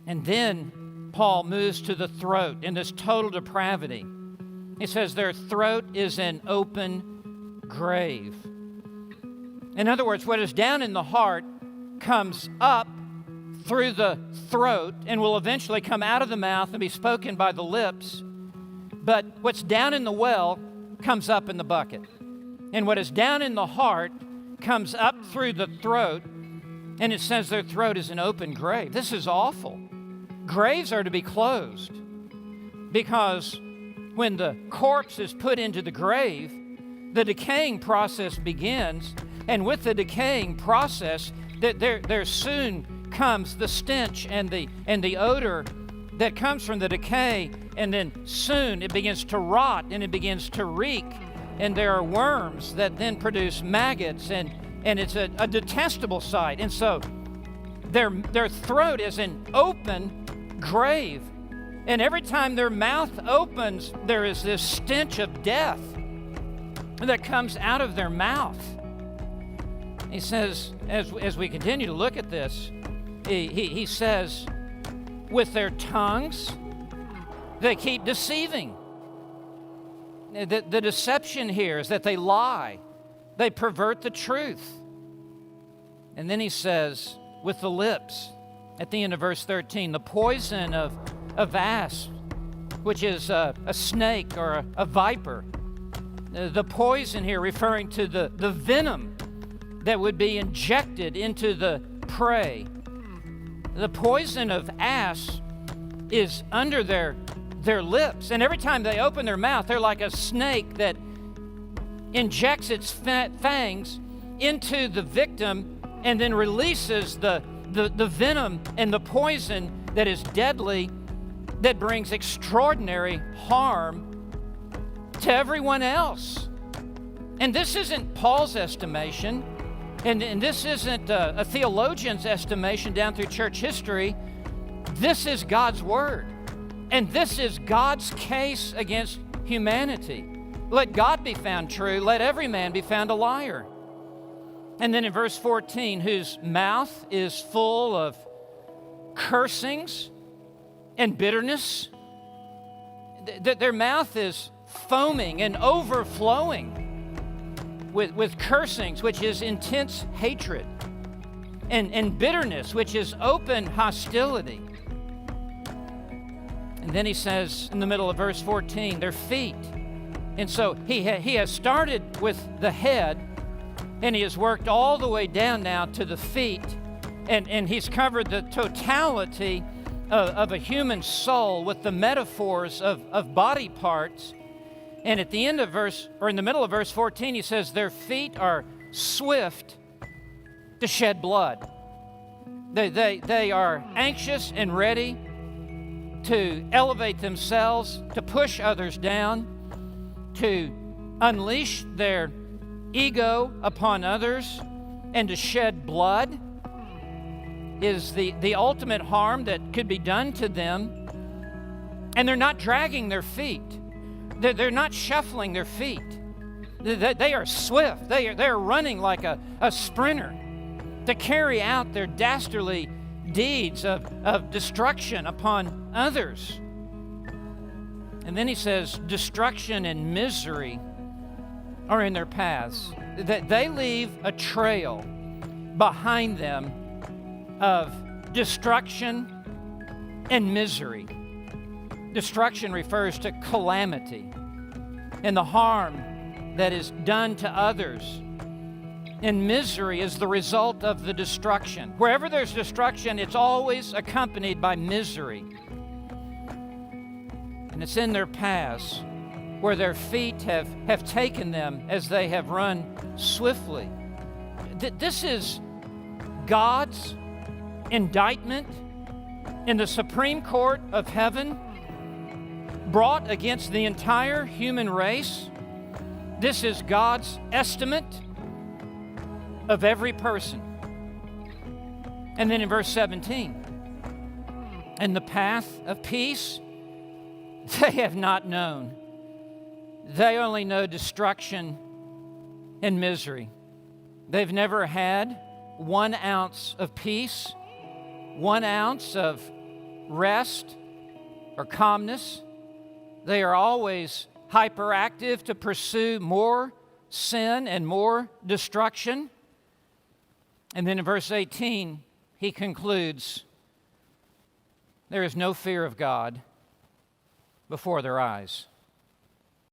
And then Paul moves to the throat in this total depravity. He says their throat is an open grave. In other words, what is down in the heart comes up through the throat and will eventually come out of the mouth and be spoken by the lips. But what's down in the well comes up in the bucket. And what is down in the heart comes up through the throat, and it says their throat is an open grave. This is awful. Graves are to be closed because when the corpse is put into the grave, the decaying process begins, and with the decaying process, there soon comes the stench and the odor that comes from the decay, and then soon it begins to rot and it begins to reek, and there are worms that then produce maggots, and it's a detestable sight. And so their throat is an open grave, and every time their mouth opens, there is this stench of death that comes out of their mouth. He says, as we continue to look at this, he says, with their tongues, they keep deceiving. The deception here is that they lie. They pervert the truth. And then he says, with the lips, at the end of verse 13, the poison of asp, which is a snake or a viper. The poison here referring to the venom that would be injected into the prey. The poison of asp is under their lips, and every time they open their mouth, they're like a snake that injects its fangs into the victim and then releases the venom and the poison that is deadly, that brings extraordinary harm to everyone else. And this isn't Paul's estimation, and this isn't a theologian's estimation down through church history. This is God's word, and this is God's case against humanity. Let God be found true, let every man be found a liar. And then in verse 14, whose mouth is full of cursings and bitterness. Their mouth is foaming and overflowing with cursings, which is intense hatred, and bitterness, which is open hostility. And then he says in the middle of verse 14, their feet. And so he has started with the head, and he has worked all the way down now to the feet, and he's covered the totality of a human soul with the metaphors of body parts. And at the end of in the middle of verse 14, he says, their feet are swift to shed blood. They are anxious and ready to elevate themselves, to push others down, to unleash their ego upon others, and to shed blood is the ultimate harm that could be done to them. And they're not dragging their feet. They're not shuffling their feet. They are swift. They're running like a sprinter to carry out their dastardly deeds of destruction upon others. And then he says, destruction and misery are in their paths. That they leave a trail behind them of destruction and misery. Destruction refers to calamity and the harm that is done to others. And misery is the result of the destruction. Wherever there's destruction, it's always accompanied by misery. And it's in their paths where their feet have taken them as they have run swiftly. This is God's indictment in the Supreme Court of heaven, brought against the entire human race. This is God's estimate of every person. And then in verse 17, and the path of peace they have not known. They only know destruction and misery. They've never had 1 ounce of peace, 1 ounce of rest or calmness. They are always hyperactive to pursue more sin and more destruction. And then in verse 18, he concludes, there is no fear of God before their eyes.